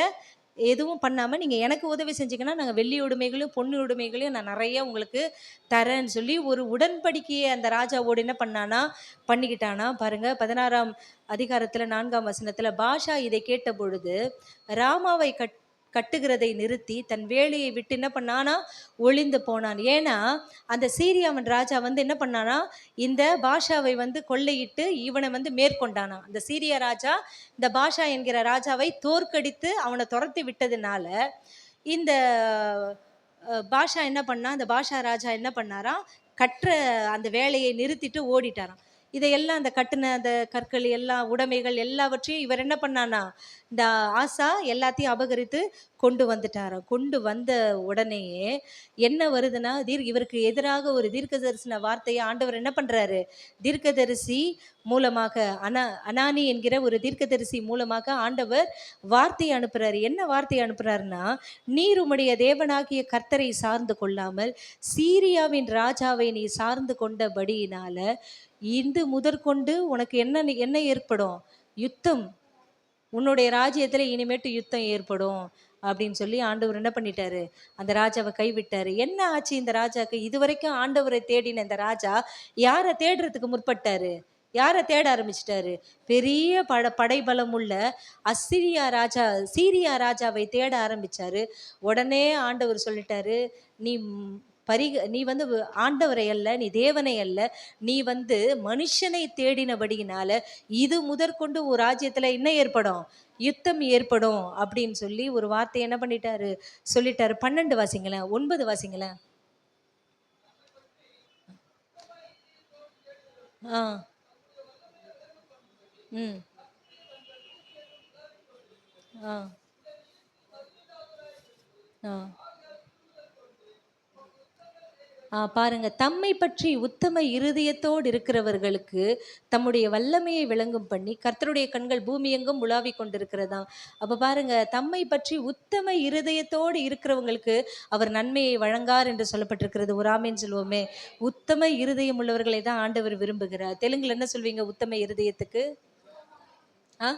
எதுவும் பண்ணாம நீங்க எனக்கு உதவி செஞ்சீங்கன்னா நாங்கள் வெள்ளி உடைமைகளையும் பொண்ணு உடைமைகளையும் நான் நிறைய உங்களுக்கு தரேன்னு சொல்லி ஒரு உடன்படிக்கையை அந்த ராஜாவோடு என்ன பண்ணிக்கிட்டானா. பாருங்க, 16ஆம் அதிகாரத்துல 4ஆம் வசனத்துல, பாஷா இதை கேட்ட பொழுது ராமாவை கட்டுகிறதை நிறுத்தி தன் வேலையை விட்டு என்ன பண்ணானா, ஒளிந்து போனான். ஏன்னா அந்த சீரியாவன் ராஜா வந்து என்ன பண்ணானா, இந்த பாஷாவை வந்து கொள்ளையிட்டு இவனை வந்து மேற்கொண்டானா. அந்த சீரியா ராஜா இந்த பாஷா என்கிற ராஜாவை தோற்கடித்து அவனை துரத்தி விட்டதுனால இந்த பாஷா என்ன பண்ணா, அந்த பாஷா ராஜா என்ன பண்ணாரா, கற்ற அந்த வேலையை நிறுத்திட்டு ஓடிட்டாராம். இதையெல்லாம் அந்த கட்டுன அந்த கற்கள் எல்லாம் உடைமைகள் எல்லாவற்றையும் இவர் என்ன பண்ணானா, இந்த ஆசா எல்லாத்தையும் அபகரித்து கொண்டு வந்துட்டாராம். கொண்டு வந்த உடனேயே என்ன வருதுன்னா, இவருக்கு எதிராக ஒரு தீர்க்கதரிசன வார்த்தையை ஆண்டவர் என்ன பண்றாரு, தீர்க்கதரிசி மூலமாக அனானி என்கிற ஒரு தீர்க்கதரிசி மூலமாக ஆண்டவர் வார்த்தையை அனுப்புறாரு. என்ன வார்த்தையை அனுப்புறாருன்னா, நீர் உம்முடைய தேவனாகிய கர்த்தரை சார்ந்து கொள்ளாமல் சீரியாவின் ராஜாவை நீ சார்ந்து கொண்டபடியினால இந்து முதற்கொண்டு உனக்கு என்ன ஏற்படும், யுத்தம், உன்னுடைய ராஜ்யத்துல இனிமேட்டு யுத்தம் ஏற்படும் அப்படின்னு சொல்லி ஆண்டவர் என்ன பண்ணிட்டாரு, அந்த ராஜாவை கைவிட்டாரு. என்ன ஆச்சு இந்த ராஜாக்கு, இதுவரைக்கும் ஆண்டவரை தேடின இந்த ராஜா யாரை தேடுறதுக்கு முற்பட்டாரு, யாரை தேட ஆரம்பிச்சிட்டாரு, பெரிய படைபலம் உள்ள சீரியா ராஜாவை தேட ஆரம்பிச்சாரு. உடனே ஆண்டவர் சொல்லிட்டாரு, நீ வந்து ஆண்டவரை அல்ல, நீ தேவனை அல்ல, நீ வந்து மனுஷனை தேடினபடியினால இது முதற்கொண்டு ஒரு ராஜ்யத்துல என்ன ஏற்படும், யுத்தம் ஏற்படும் அப்படின்னு சொல்லி ஒரு வார்த்தை என்ன சொல்லிட்டாரு. 12 வாசிங்களேன், 9 வாசிங்களேன். ஆ. ம். ஆ. ஆ. பாருங்க, தம்மை பற்றி உத்தம இருதயத்தோடு இருக்கிறவர்களுக்கு தம்முடைய வல்லமையை விளங்கும் பண்ணி கர்த்தருடைய கண்கள் பூமி எங்கும் உலாவிக் கொண்டிருக்கிறதாம். அப்ப பாருங்க, தம்மை பற்றி உத்தம இருதயத்தோடு இருக்கிறவங்களுக்கு அவர் நன்மையை வழங்கார் என்று சொல்லப்பட்டிருக்கிறது. ஒரு ஆமேன் சொல்லுவோமே. உத்தம இருதயம் உள்ளவர்களை தான் ஆண்டவர் விரும்புகிறார். தெலுங்குல என்ன சொல்வீங்க உத்தம இருதயத்துக்கு? ஆ,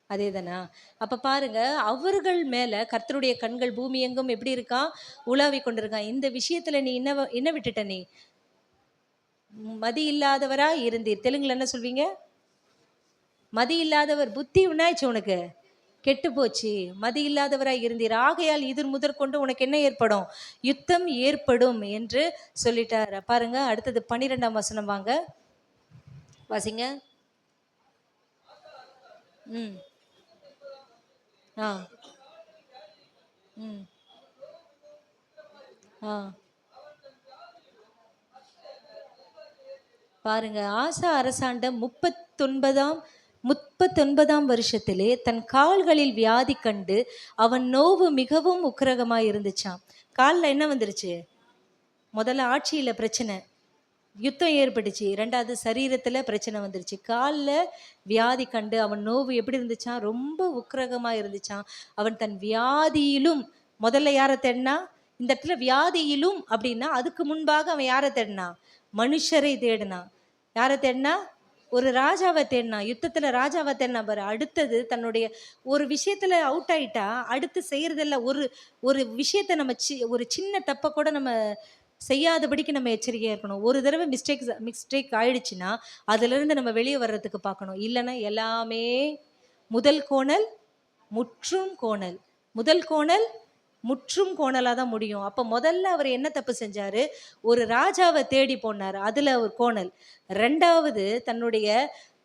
அதேதானா? அப்ப பாருங்க, அவர்கள் மேல கர்த்தருடைய கண்கள் பூமி எங்கும் எப்படி இருக்கான்? உலாவிக் கொண்டிருக்கான். இந்த விஷயத்துல நீ என்ன விட்டுட்ட நீ? மதி இல்லாதவரா இருந்தீர். தெலுங்குல என்ன சொல்வீங்க? மதி இல்லாதவர். புத்தி உன்னாயிச்சு உனக்கு? கெட்டு போச்சு. மதி இல்லாதவராய் இருந்தீர். ஆகையால் இது முதற்கொண்டு உனக்கு என்ன ஏற்படும்? யுத்தம் ஏற்படும் என்று சொல்லிட்டார். பாருங்க, அடுத்தது 12ஆம் வசனம் வாங்க. வாசிங்க. ம். ஆ. ம். ஆ. பாருங்க, ஆசா அரசாண்ட 39ஆம் வருஷத்திலே தன் கால்களில் வியாதி கண்டு அவன் நோவு மிகவும் உக்கிரகமாய் இருந்துச்சாம். காலில் என்ன வந்துருச்சு? முதல்ல ஆட்சியில பிரச்சனை, யுத்தம் ஏற்பட்டுச்சு. இரண்டாவது சரீரத்துல பிரச்சனை வந்துருச்சு. காலில் வியாதி கண்டு அவன் நோவு எப்படி இருந்துச்சான்? ரொம்ப உக்கிரகமா இருந்துச்சான். அவன் தன் வியாதியிலும் முதல்ல யாரை தேடினா? இந்த இடத்துல வியாதியிலும் அப்படின்னா அதுக்கு முன்பாக அவன் யாரை தேடினான்? மனுஷரை தேடினான். யாரை தேடினா? ஒரு ராஜாவை தேடினான். யுத்தத்துல ராஜாவை தேடினா பாரு. அடுத்தது தன்னுடைய ஒரு விஷயத்துல அவுட் ஆயிட்டா அடுத்து செய்யறதில்ல. ஒரு ஒரு விஷயத்த நம்ம ஒரு சின்ன தப்பை கூட நம்ம செய்யாதபடிக்கு நம்ம எச்சரிக்கையா இருக்கணும். ஒரு தடவை மிஸ்டேக் ஆயிடுச்சுன்னா அதுல இருந்து நம்ம வெளியே வர்றதுக்கு பார்க்கணும். இல்லைன்னா எல்லாமே முதல் கோணல் முற்றும் கோணல், முதல் கோணல் முற்றும் கோணலா தான் முடியும். அப்ப முதல்ல அவர் என்ன தப்பு செஞ்சாரு? ஒரு ராஜாவை தேடி போனார், அதுல ஒரு கோணல். ரெண்டாவது தன்னுடைய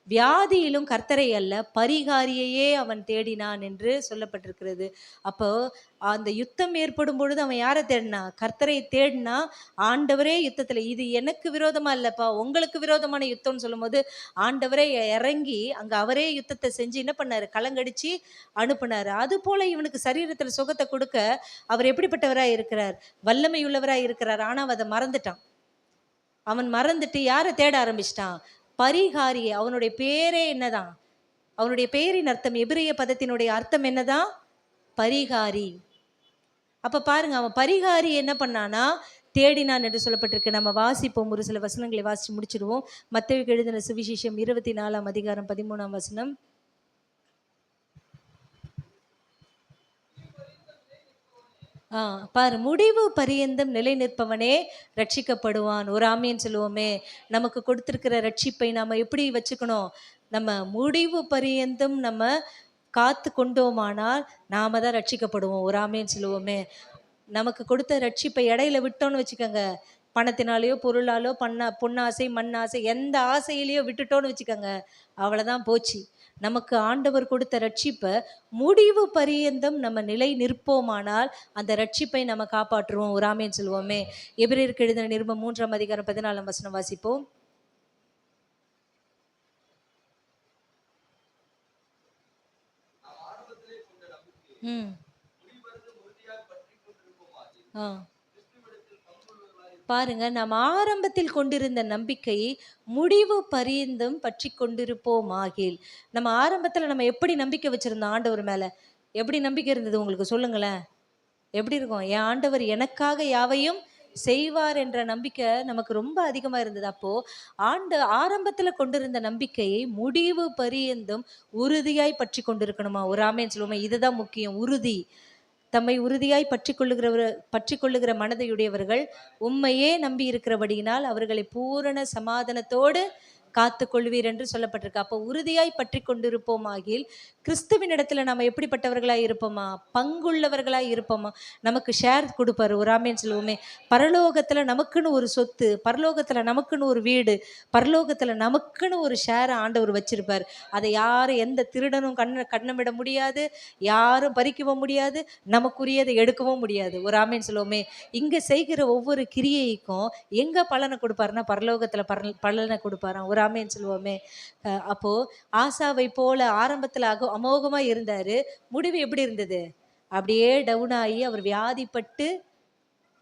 வியாதியிலும் கர்த்தரை அல்ல பரிகாரியையே அவன் தேடினான் என்று சொல்லப்பட்டிருக்கிறது. அப்போ அந்த யுத்தம் ஏற்படும் பொழுது அவன் யாரை தேடினா? கர்த்தரை தேடினா. ஆண்டவரே யுத்தத்துல இது எனக்கு விரோதமா இல்லப்பா உங்களுக்கு விரோதமான யுத்தம்னு சொல்லும்போது ஆண்டவரே இறங்கி அங்க அவரே யுத்தத்தை செஞ்சு என்ன பண்ணாரு? கலங்கடிச்சு அனுப்புனாரு. அது போல இவனுக்கு சரீரத்துல சுகத்தை கொடுக்க அவர் எப்படிப்பட்டவராய் இருக்கிறார்? வல்லமை உள்ளவராய் இருக்கிறார். ஆனா அதை மறந்துட்டான். அவன் மறந்துட்டு யாரை தேட ஆரம்பிச்சிட்டான்? பரிகாரியை. அவனுடைய பேரே என்னதான்? அவனுடைய பேரின் அர்த்தம், எபிரிய பதத்தினுடைய அர்த்தம் என்னதான்? பரிகாரி. அப்ப பாருங்க, அவன் பரிகாரி என்ன பண்ணானா? தேடினான் என்று சொல்லப்பட்டிருக்கு. நம்ம வாசிப்போம், ஒரு சில வசனங்களை வாசிச்சு முடிச்சிடுவோம். மத்தேயுக்கு எழுதின சுவிசேஷம் 24ஆம் அதிகாரம் 13ஆம் வசனம். பாரு, முடிவு பரியந்தம் நிலை நிற்பவனே ரட்சிக்கப்படுவான். ஒரு ஆமீன் சொல்லுவோமே. நமக்கு கொடுத்திருக்கிற ரட்சிப்பை நாம எப்படி வச்சுக்கணும்? நம்ம முடிவு பரியந்தம் நம்ம காத்து கொண்டோமானால் நாம தான் ரட்சிக்கப்படுவோம். ஒரு ஆமீன் சொல்லுவோமே. நமக்கு கொடுத்த ரட்சிப்பை இடையில விட்டோம்னு வச்சுக்கோங்க, பணத்தினாலேயோ பொருளாலோ பொன்னாசை மண்ணாசை எந்த ஆசையிலையோ விட்டுட்டோன்னு வச்சுக்கோங்க, அவ்வளோதான் போச்சு. நமக்கு ஆண்டவர் கொடுத்த ரட்சிப்பை முடிவு பரியந்தம் நம்ம நிலை நிற்போமானால் அந்த ரட்சிப்பை நம்ம காப்பாற்றுவோம். ஒரு ஆமேன் சொல்லுவோமே. எபிரேயருக்கு எழுதின நிருபம் 3ஆம் அதிகாரம் 14ஆம் வசனம் வாசிப்போம். ம். ஆ, பாருங்க, நாம் ஆரம்பத்தில் கொண்டிருந்த நம்பிக்கை முடிவு பரியந்தம் பற்றி கொண்டிருப்போம் ஆகில். நம்ம ஆரம்பத்துல நம்ம எப்படி நம்பிக்கை வச்சிருந்தோம் ஆண்டவர் மேல? எப்படி நம்பிக்கை இருந்தது உங்களுக்கு சொல்லுங்களேன்? எப்படி இருக்கும்? என் ஆண்டவர் எனக்காக யாவையும் செய்வார் என்ற நம்பிக்கை நமக்கு ரொம்ப அதிகமா இருந்தது. அப்போ ஆரம்பத்துல கொண்டிருந்த நம்பிக்கையை முடிவு பரியந்தும் உறுதியாய் பற்றி கொண்டிருக்கணுமா? ஒரு ஆமேன் சொல்லுவோமா. இதுதான் முக்கியம். உறுதி. தம்மை உறுதியாய் பற்றி கொள்ளுகிற மனதையுடையவர்கள் உம்மையே நம்பி இருக்கிறபடியினால் அவர்களை பூரண சமாதானத்தோடு காத்து கொள்வீர் என்று சொல்லப்பட்டிருக்கு. அப்போ உறுதியாய் பற்றி கொண்டிருப்போம் ஆகில் கிறிஸ்துவினிடத்துல நம்ம எப்படிப்பட்டவர்களாய் இருப்போமா? பங்குள்ளவர்களாய் இருப்போமா? நமக்கு ஷேர் கொடுப்பாரு. ஒரு ஆமேன் சொல்லுவோமே. பரலோகத்துல நமக்குன்னு ஒரு சொத்து, பரலோகத்துல நமக்குன்னு ஒரு வீடு, பரலோகத்துல நமக்குன்னு ஒரு ஷேர் ஆண்டவர் வச்சிருப்பார். அதை யாரும் எந்த திருடனும் கண்ணமிட முடியாது, யாரும் பறிக்கவும் முடியாது, நமக்குரியதை எடுக்கவும் முடியாது. ஒரு ஆமேன் சொல்லுவோமே. இங்க செய்கிற ஒவ்வொரு கிரியைக்கும் எங்க பலனை கொடுப்பாருன்னா பரலோகத்துல பலனை கொடுப்பாராம். ஒரு ஆமேன் சொல்லுவோமே. அப்போ ஆசாவை போல ஆரம்பத்துல அமோகமா இருந்தாரு. முடிவு எப்படி இருந்தது? அப்படியே டவுன் ஆகி அவர் வியாதிப்பட்டு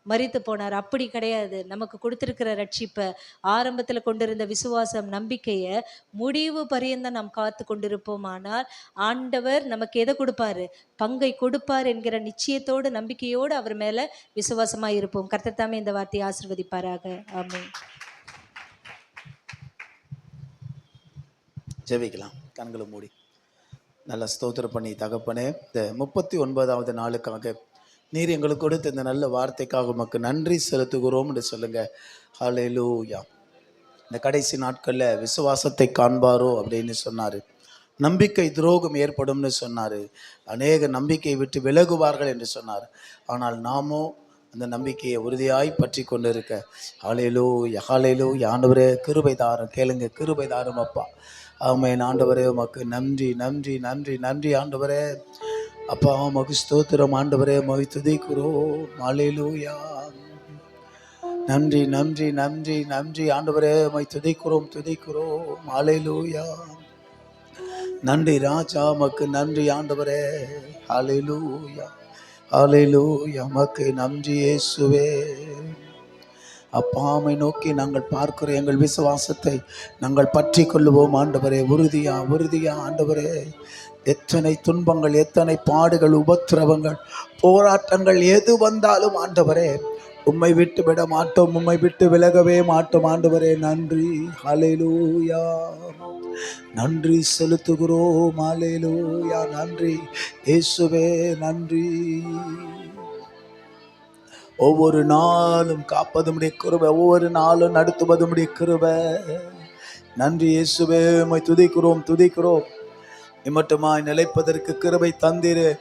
மரித்து போனார். அப்படி கிடையாது. நமக்கு கொடுத்திருக்கிற ரட்சிப்பை, ஆரம்பத்துல கொண்டிருந்த விசுவாசம், நம்பிக்கைய முடிவு பரியந்தம் நாம் காத்து கொண்டிருப்போமானால் ஆண்டவர் நமக்கு எதை கொடுப்பாரு? பங்கை கொடுப்பார் என்கிற நிச்சயத்தோடு, நம்பிக்கையோடு அவர் மேல விசுவாசமா இருப்போம். கர்த்தர் தாமே இந்த வார்த்தையை ஆசீர்வதிப்பாராக. ஆமென். ஜெபிக்கலாம். கண்களை மூடி நல்ல ஸ்தோத்திரம் பண்ணி தகப்பனே, இந்த 39வது நாளுக்காக நீர் எங்களுக்கு கொடுத்த இந்த நல்ல வார்த்தைக்காக உமக்கு நன்றி செலுத்துகிறோம் என்று சொல்லுங்க. ஹல்லேலூயா. இந்த கடைசி நாட்களில் விசுவாசத்தை காண்பாரோ அப்படின்னு சொன்னார். நம்பிக்கை துரோகம் ஏற்படும்னு சொன்னார். அநேக நம்பிக்கையை விட்டு விலகுவார்கள் என்று சொன்னார். ஆனால் நாமோ அந்த நம்பிக்கையை உறுதியாய் பற்றி கொண்டு இருக்க. ஹல்லேலூயா, ஹல்லேலூயா. ஆண்டவரே கிருபை தாரும், கேளுங்க, கிருபை தாரும் அப்பா. ஆமென். ஆண்டவரே உமக்கு நன்றி, நன்றி, நன்றி, நன்றி ஆண்டவரே. அப்பா உமக்கு ஸ்தோத்திரம் ஆண்டவரே, உம்மை துதிக்கிறோம். ஹல்லேலூயா. நன்றி, நன்றி, நன்றி, நன்றி ஆண்டவரே, உம்மை துதிக்கிறோம், துதிக்கிறோம். ஹல்லேலூயா. நன்றி ராஜா, உமக்கு நன்றி ஆண்டவரே. ஹல்லேலூயா, ஹல்லேலூயா. உமக்கு நன்றி இயேசுவே. அப்பாமை நோக்கி நாங்கள் பார்க்கிற எங்கள் விசுவாசத்தை நாங்கள் பற்றி கொள்ளுவோம் ஆண்டவரே. உறுதியா, உறுதியா ஆண்டவரே. எத்தனை துன்பங்கள், எத்தனை பாடுகள், உபத்திரவங்கள், போராட்டங்கள் எது வந்தாலும் ஆண்டவரே உம்மை விட்டு விட மாட்டோம், உம்மை விட்டு விலகவே மாட்டோம் ஆண்டவரே. நன்றி. ஹல்லேலூயா. நன்றி செலுத்துகிறோம். ஹல்லேலூயா. நன்றி இயேசுவே, நன்றி. ஒவ்வொரு நாளும் காப்பது முடிய கிருபை, ஒவ்வொரு நாளும் நடத்துவது முடிய கிருபை. நன்றி இயேசுவே, உம்மை துதிக்கிறோம், துதிக்கிறோம். இம்மட்டுமாய் நிலைப்பதற்கு கிருபை தந்தீரே.